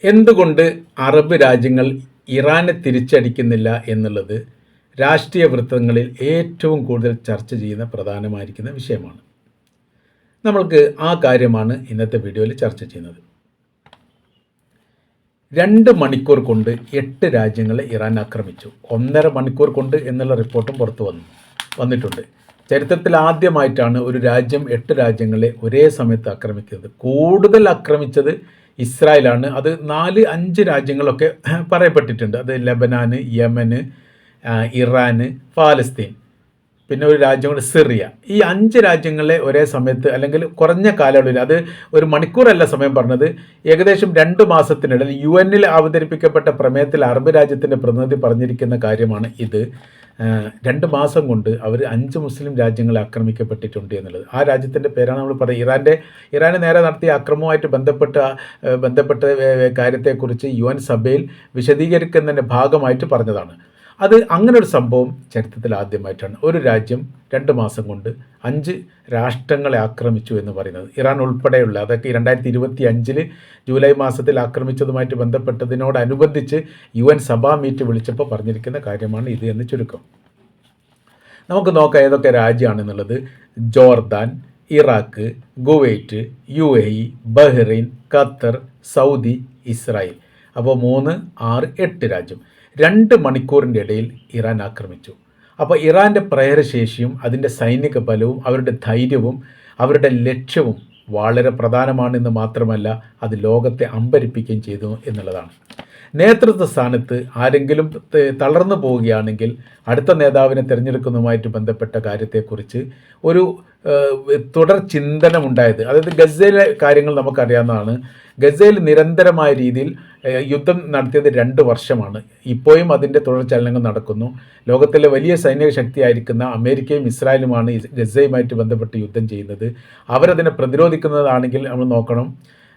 എന്തുകൊണ്ട് അറബ് രാജ്യങ്ങൾ ഇറാനെ തിരിച്ചടിക്കുന്നില്ല എന്നുള്ളത് രാഷ്ട്രീയ വൃത്തങ്ങളിൽ ഏറ്റവും കൂടുതൽ ചർച്ച ചെയ്യുന്ന പ്രധാനമായിരിക്കുന്ന വിഷയമാണ്. നമ്മൾക്ക് ആ കാര്യമാണ് ഇന്നത്തെ വീഡിയോയിൽ ചർച്ച ചെയ്യുന്നത്. 2 മണിക്കൂർ കൊണ്ട് 8 രാജ്യങ്ങളെ ഇറാൻ ആക്രമിച്ചു. 1.5 മണിക്കൂർ കൊണ്ട് എന്നുള്ള റിപ്പോർട്ടും പുറത്തു വന്നിട്ടുണ്ട്. ചരിത്രത്തിൽ ആദ്യമായിട്ടാണ് ഒരു രാജ്യം 8 രാജ്യങ്ങളെ ഒരേ സമയത്ത് ആക്രമിക്കുന്നത്. കൂടുതൽ ആക്രമിച്ചത് ഇസ്രായേലാണ്. അത് 4-5 രാജ്യങ്ങളൊക്കെ പറയപ്പെട്ടിട്ടുണ്ട്. അത് ലെബനാൻ, യമൻ, ഇറാൻ, പാലസ്തീൻ, പിന്നെ ഒരു രാജ്യം കൂടെ സിറിയ. ഈ 5 രാജ്യങ്ങളെ ഒരേ സമയത്ത് അല്ലെങ്കിൽ കുറഞ്ഞ കാലയളവിൽ, അത് ഒരു മണിക്കൂറല്ല സമയം പറഞ്ഞത്, ഏകദേശം 2 മാസത്തിനിടയിൽ UN അവതരിപ്പിക്കപ്പെട്ട പ്രമേയത്തിൽ അറബ് രാജ്യത്തിൻ്റെ പ്രതിനിധി പറഞ്ഞിരിക്കുന്ന കാര്യമാണ് ഇത്. 2 മാസം കൊണ്ട് അവർ 5 മുസ്ലിം രാജ്യങ്ങളെ ആക്രമിക്കപ്പെട്ടിട്ടുണ്ട് എന്നുള്ളത്. ആ രാജ്യത്തിൻ്റെ പേരാണ് നമ്മൾ പറയുക. ഇറാന് നേരെ നടത്തിയ ആക്രമണവുമായിട്ട് ബന്ധപ്പെട്ട കാര്യത്തെക്കുറിച്ച് UN സഭയിൽ വിശദീകരിക്കുന്നതിൻ്റെ ഭാഗമായിട്ട് പറഞ്ഞതാണ്. അത് അങ്ങനെ ഒരു സംഭവം ചരിത്രത്തിൽ ആദ്യമായിട്ടാണ് ഒരു രാജ്യം 2 മാസം കൊണ്ട് 5 രാഷ്ട്രങ്ങളെ ആക്രമിച്ചു എന്ന് പറയുന്നത്. ഇറാൻ ഉൾപ്പെടെയുള്ള, അതൊക്കെ 2025 ജൂലൈ മാസത്തിൽ ആക്രമിച്ചതുമായിട്ട് ബന്ധപ്പെട്ടതിനോടനുബന്ധിച്ച് UN സഭാ മീറ്റ് വിളിച്ചപ്പോൾ പറഞ്ഞിരിക്കുന്ന കാര്യമാണ് ഇത് എന്ന് ചുരുക്കം. നമുക്ക് നോക്കാം ഏതൊക്കെ രാജ്യമാണെന്നുള്ളത്. Jordan, Iraq, Kuwait, UAE, Bahrain, Qatar, Saudi, Israel. അപ്പോൾ 3, 6, 8 രാജ്യം 2 മണിക്കൂറിൻ്റെ ഇടയിൽ ഇറാൻ ആക്രമിച്ചു. അപ്പോൾ ഇറാൻ്റെ പ്രഹരശേഷിയും അതിൻ്റെ സൈനിക ബലവും അവരുടെ ധൈര്യവും അവരുടെ ലക്ഷ്യവും വളരെ പ്രധാനമാണെന്ന് മാത്രമല്ല, അത് ലോകത്തെ അമ്പരിപ്പിക്കുകയും ചെയ്തു എന്നുള്ളതാണ്. നേതൃത്വ സ്ഥാനത്ത് ആരെങ്കിലും തളർന്നു പോവുകയാണെങ്കിൽ അടുത്ത നേതാവിനെ തിരഞ്ഞെടുക്കുന്നതുമായിട്ട് ബന്ധപ്പെട്ട കാര്യത്തെക്കുറിച്ച് ഒരു തുടർ ചിന്തനമുണ്ടായത്. അതായത് ഗസയിലെ കാര്യങ്ങൾ നമുക്കറിയാവുന്നതാണ്. ഗസയിൽ നിരന്തരമായ രീതിയിൽ യുദ്ധം നടത്തിയത് 2 വർഷമാണ്. ഇപ്പോഴും അതിൻ്റെ തുടർചലനങ്ങൾ നടക്കുന്നു. ലോകത്തിലെ വലിയ സൈനിക ശക്തിയായിരിക്കുന്ന അമേരിക്കയും ഇസ്രായേലുമാണ് ഗസയുമായിട്ട് ബന്ധപ്പെട്ട് യുദ്ധം ചെയ്യുന്നത്. അവരതിനെ പ്രതിരോധിക്കുന്നതാണെങ്കിൽ നമ്മൾ നോക്കണം,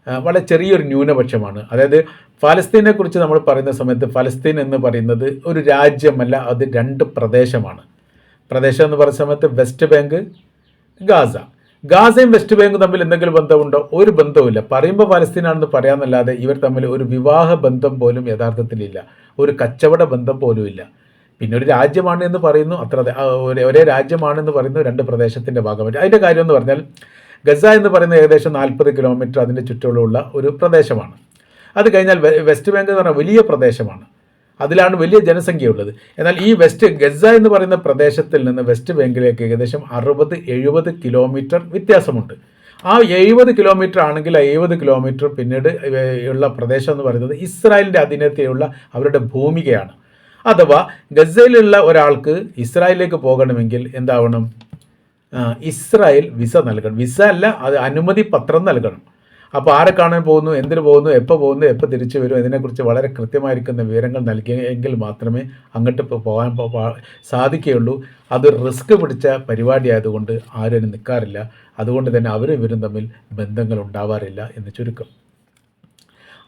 വളരെ ചെറിയൊരു ന്യൂനപക്ഷമാണ്. അതായത് ഫലസ്തീനെക്കുറിച്ച് നമ്മൾ പറയുന്ന സമയത്ത് ഫലസ്തീൻ എന്ന് പറയുന്നത് ഒരു രാജ്യമല്ല, അത് 2 പ്രദേശമാണ്. പ്രദേശം എന്ന് പറയുന്ന സമയത്ത് വെസ്റ്റ് ബാങ്ക്, ഗാസയും വെസ്റ്റ് ബാങ്കും തമ്മിൽ എന്തെങ്കിലും ബന്ധമുണ്ടോ? ഒരു ബന്ധവുമില്ല. പറയുമ്പോൾ ഫലസ്തീനാണെന്ന് പറയാമെന്നല്ലാതെ ഇവർ തമ്മിൽ ഒരു വിവാഹ ബന്ധം പോലും യഥാർത്ഥത്തിലില്ല, ഒരു കച്ചവട ബന്ധം പോലും ഇല്ല. പിന്നെ ഒരു രാജ്യമാണ് എന്ന് പറയുന്നു, അത്ര ഒരേ രാജ്യമാണെന്ന് പറയുന്നു, 2 പ്രദേശത്തിൻ്റെ ഭാഗമായിട്ട്. അതിൻ്റെ കാര്യം എന്ന് പറഞ്ഞാൽ ഗസ എന്ന് പറയുന്നത് ഏകദേശം 40 കിലോമീറ്റർ അതിൻ്റെ ചുറ്റുമുള്ള ഒരു പ്രദേശമാണ്. അത് കഴിഞ്ഞാൽ വെസ്റ്റ് ബാങ്ക് എന്ന് പറഞ്ഞാൽ വലിയ പ്രദേശമാണ്, അതിലാണ് വലിയ ജനസംഖ്യയുള്ളത്. എന്നാൽ ഈ ഗസ എന്ന് പറയുന്ന പ്രദേശത്തിൽ നിന്ന് വെസ്റ്റ് ബാങ്കിലേക്ക് ഏകദേശം 60-70 കിലോമീറ്റർ വ്യത്യാസമുണ്ട്. ആ 70 കിലോമീറ്റർ ആണെങ്കിൽ ആ 70 കിലോമീറ്റർ പിന്നീട് ഉള്ള പ്രദേശം എന്ന് പറയുന്നത് ഇസ്രായേലിൻ്റെ അധീനതയിലുള്ള അവരുടെ ഭൂമികയാണ്. അഥവാ ഗസയിലുള്ള ഒരാൾക്ക് ഇസ്രായേലിലേക്ക് പോകണമെങ്കിൽ എന്താവണം? ഇസ്രായേൽ വിസ നൽകണം. വിസ അല്ല, അത് അനുമതി പത്രം നൽകണം. അപ്പോൾ ആരെ കാണാൻ പോകുന്നു, എന്തിനു പോകുന്നു, എപ്പോൾ പോകുന്നു, എപ്പോൾ തിരിച്ചു വരും, ഇതിനെക്കുറിച്ച് വളരെ കൃത്യമായിരിക്കുന്ന വിവരങ്ങൾ നൽകിയെങ്കിൽ മാത്രമേ അങ്ങോട്ട് പോകാൻ സാധിക്കുകയുള്ളൂ. അത് റിസ്ക് പിടിച്ച പരിപാടി ആയതുകൊണ്ട് ആരും നിൽക്കാറില്ല. അതുകൊണ്ട് തന്നെ അവരും ഇവരും തമ്മിൽ ബന്ധങ്ങൾ ഉണ്ടാവാറില്ല എന്ന് ചുരുക്കം.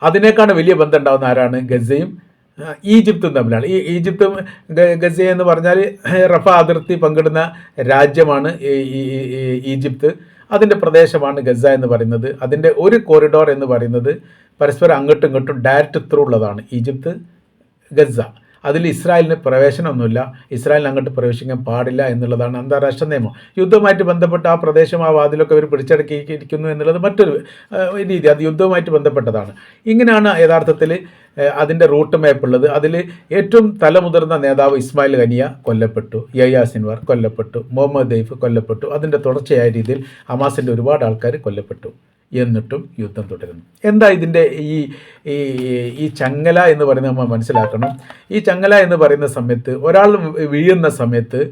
അതിനേക്കാണ് വലിയ ബന്ധം ഉണ്ടാകുന്ന ആരാണ്? ഗസയും ഈജിപ്തും തമ്മിലാണ്. ഈ ഈജിപ്തും ഗസ എന്ന് പറഞ്ഞാൽ റഫ അതിർത്തി പങ്കിടുന്ന രാജ്യമാണ് ഈജിപ്ത്. അതിൻ്റെ പ്രദേശമാണ് ഗസ എന്ന് പറയുന്നത്. അതിൻ്റെ ഒരു കോറിഡോർ എന്ന് പറയുന്നത് പരസ്പരം അങ്ങോട്ടും ഇങ്ങോട്ടും ഡയറക്റ്റ് ത്രൂ ഉള്ളതാണ്, ഈജിപ്ത് ഗസ. അതിൽ ഇസ്രായേലിന് പ്രവേശനമൊന്നുമില്ല, ഇസ്രായേലിന് അങ്ങോട്ട് പ്രവേശിക്കാൻ പാടില്ല എന്നുള്ളതാണ് അന്താരാഷ്ട്ര നിയമം. യുദ്ധവുമായിട്ട് ബന്ധപ്പെട്ട് ആ പ്രദേശം, ആ വാതിലൊക്കെ അവർ പിടിച്ചടക്കിയിരിക്കുന്നു എന്നുള്ളത് മറ്റൊരു രീതി, അത് യുദ്ധവുമായിട്ട് ബന്ധപ്പെട്ടതാണ്. ഇങ്ങനെയാണ് യഥാർത്ഥത്തിൽ അതിൻ്റെ റൂട്ട് മാപ്പ് ഉള്ളത്. അതിൽ ഏറ്റവും തലമുതിർന്ന നേതാവ് ഇസ്മായിൽ ഖനിയ കൊല്ലപ്പെട്ടു, യഹ്യ സിൻവാർ കൊല്ലപ്പെട്ടു, മുഹമ്മദ് ദെയ്ഫ് കൊല്ലപ്പെട്ടു. അതിൻ്റെ തുടർച്ചയായ രീതിയിൽ ഹമാസിൻ്റെ ഒരുപാട് ആൾക്കാർ കൊല്ലപ്പെട്ടു. എന്നിട്ടും യുദ്ധം തുടരുന്നു. എന്താ ഇതിൻ്റെ ഈ ചങ്ങല എന്ന് പറയുന്നത് നമ്മൾ മനസ്സിലാക്കണം. ഈ ചങ്ങല എന്ന് പറയുന്ന സമയത്ത് ഒരാൾ വീഴുന്ന സമയത്ത്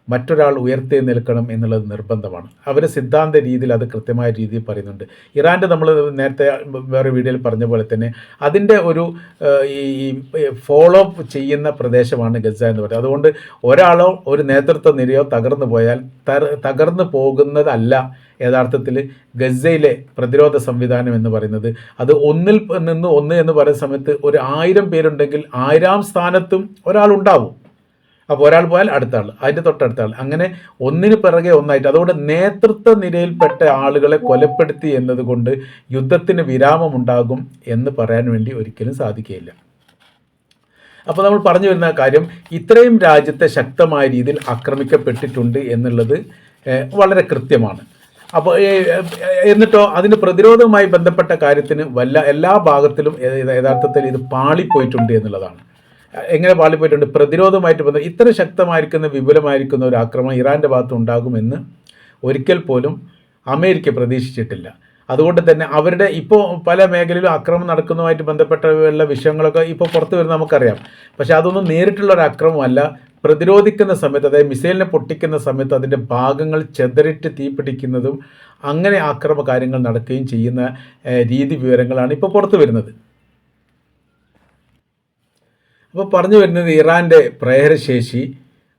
മറ്റൊരാൾ ഉയർത്തി നിൽക്കണം എന്നുള്ളത് നിർബന്ധമാണ്. അവർ സിദ്ധാന്ത രീതിയിൽ അത് കൃത്യമായ രീതിയിൽ പറയുന്നുണ്ട്. ഇറാൻ്റെ നമ്മൾ നേരത്തെ വേറെ വീഡിയോയിൽ പറഞ്ഞ പോലെ തന്നെ അതിൻ്റെ ഒരു ഈ ഫോളോ അപ്പ് ചെയ്യുന്ന പ്രദേശമാണ് ഗസ എന്ന് പറയുന്നത്. അതുകൊണ്ട് ഒരാളോ ഒരു നേതൃത്വ നിരയോ തകർന്നു പോയാൽ തകർന്നു പോകുന്നതല്ല യഥാർത്ഥത്തിൽ ഗസയിലെ പ്രതിരോധ സംവിധാനം എന്ന് പറയുന്നത്. അത് 1 നിന്ന് 1 എന്ന് പറയുന്ന സമയത്ത് ഒരു 1000 പേരുണ്ടെങ്കിൽ 1000-ാം സ്ഥാനത്തും ഒരാളുണ്ടാവും. അപ്പോൾ ഒരാൾ പോയാൽ അടുത്ത ആൾ, അതിൻ്റെ തൊട്ടടുത്ത ആൾ, അങ്ങനെ ഒന്നിന് പിറകെ ഒന്നായിട്ട്. അതുകൊണ്ട് നേതൃത്വ നിരയിൽപ്പെട്ട ആളുകളെ കൊലപ്പെടുത്തി എന്നതുകൊണ്ട് യുദ്ധത്തിന് വിരാമമുണ്ടാകും എന്ന് പറയാൻ വേണ്ടി ഒരിക്കലും സാധിക്കുകയില്ല. അപ്പോൾ നമ്മൾ പറഞ്ഞു വരുന്ന കാര്യം, ഇത്രയും രാജ്യത്തെ ശക്തമായ രീതിയിൽ ആക്രമിക്കപ്പെട്ടിട്ടുണ്ട് എന്നുള്ളത് വളരെ കൃത്യമാണ്. അപ്പോൾ എന്നിട്ടോ അതിന് പ്രതിരോധവുമായി ബന്ധപ്പെട്ട കാര്യത്തിന് എല്ലാ ഭാഗത്തിലും യഥാർത്ഥത്തിൽ ഇത് പാളിപ്പോയിട്ടുണ്ട് എന്നുള്ളതാണ്. എങ്ങനെ പാളിപ്പോയിട്ടുണ്ട്? പ്രതിരോധവുമായിട്ട് ബന്ധം ഇത്ര ശക്തമായിരിക്കുന്ന വിപുലമായിരിക്കുന്ന ഒരു ആക്രമണം ഇറാൻ്റെ ഭാഗത്ത് ഉണ്ടാകുമെന്ന് ഒരിക്കൽ പോലും അമേരിക്ക പ്രതീക്ഷിച്ചിട്ടില്ല. അതുകൊണ്ട് തന്നെ അവരുടെ ഇപ്പോൾ പല മേഖലയിലും ആക്രമണം നടക്കുന്നതുമായിട്ട് ബന്ധപ്പെട്ടുള്ള വിഷയങ്ങളൊക്കെ ഇപ്പോൾ പുറത്തു വരുന്നത് നമുക്കറിയാം. പക്ഷേ അതൊന്നും നേരിട്ടുള്ള ഒരു ആക്രമണമല്ല. പ്രതിരോധിക്കുന്ന സമയത്ത്, അതായത് മിസൈലിനെ പൊട്ടിക്കുന്ന സമയത്ത് അതിൻ്റെ ഭാഗങ്ങൾ ചെതറിട്ട് തീപിടിക്കുന്നതും അങ്ങനെ ആക്രമണ കാര്യങ്ങൾ നടക്കുകയും ചെയ്യുന്ന രീതി വിവരങ്ങളാണ് ഇപ്പോൾ പുറത്തു വരുന്നത്. അപ്പോൾ പറഞ്ഞു വരുന്നത്, ഇറാൻ്റെ പ്രഹരശേഷി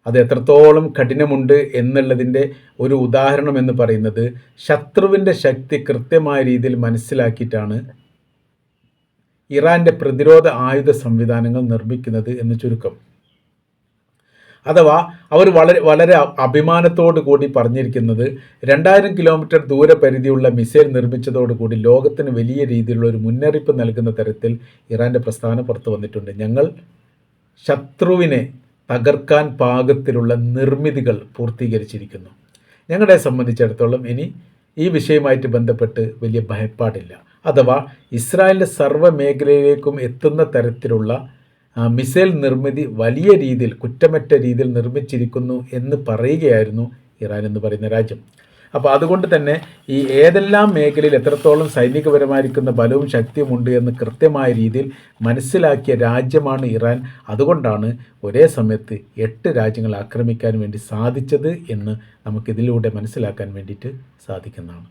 അത് എത്രത്തോളം കഠിനമുണ്ട് എന്നുള്ളതിൻ്റെ ഒരു ഉദാഹരണം എന്ന് പറയുന്നത്, ശത്രുവിൻ്റെ ശക്തി കൃത്യമായ രീതിയിൽ മനസ്സിലാക്കിയിട്ടാണ് ഇറാൻ്റെ പ്രതിരോധ ആയുധ സംവിധാനങ്ങൾ നിർമ്മിക്കുന്നത് എന്ന് ചുരുക്കം. അഥവാ അവർ വളരെ അഭിമാനത്തോടു കൂടി പറഞ്ഞിരിക്കുന്നത്, 2000 കിലോമീറ്റർ ദൂരപരിധിയുള്ള മിസൈൽ നിർമ്മിച്ചതോടുകൂടി ലോകത്തിന് വലിയ രീതിയിലുള്ള ഒരു മുന്നറിയിപ്പ് നൽകുന്ന തരത്തിൽ ഇറാൻ്റെ പ്രസ്താവന പുറത്തു വന്നിട്ടുണ്ട്. ഞങ്ങൾ ശത്രുവിനെ തകർക്കാൻ പാകത്തിലുള്ള നിർമ്മിതികൾ പൂർത്തീകരിച്ചിരിക്കുന്നു. ഞങ്ങളെ സംബന്ധിച്ചിടത്തോളം ഇനി ഈ വിഷയവുമായിട്ട് ബന്ധപ്പെട്ട് വലിയ ഭയപ്പാടില്ല. അഥവാ ഇസ്രായേലിൻ്റെ സർവ്വ മേഖലയിലേക്കും എത്തുന്ന തരത്തിലുള്ള മിസൈൽ നിർമ്മിതി വലിയ രീതിയിൽ കുറ്റമറ്റ രീതിയിൽ നിർമ്മിച്ചിരിക്കുന്നു എന്ന് പറയുകയായിരുന്നു ഇറാൻ എന്ന് പറയുന്ന രാജ്യം. അപ്പോൾ അതുകൊണ്ട് തന്നെ ഈ ഏതെല്ലാം മേഖലയിൽ എത്രത്തോളം സൈനികപരമായിരിക്കുന്ന ബലവും ശക്തിയുമുണ്ട് എന്ന് കൃത്യമായ രീതിയിൽ മനസ്സിലാക്കിയ രാജ്യമാണ് ഇറാൻ. അതുകൊണ്ടാണ് ഒരേ സമയത്ത് 8 രാജ്യങ്ങൾ ആക്രമിക്കാൻ വേണ്ടി സാധിച്ചത് എന്ന് നമുക്കിതിലൂടെ മനസ്സിലാക്കാൻ വേണ്ടിയിട്ട് സാധിക്കുന്നതാണ്.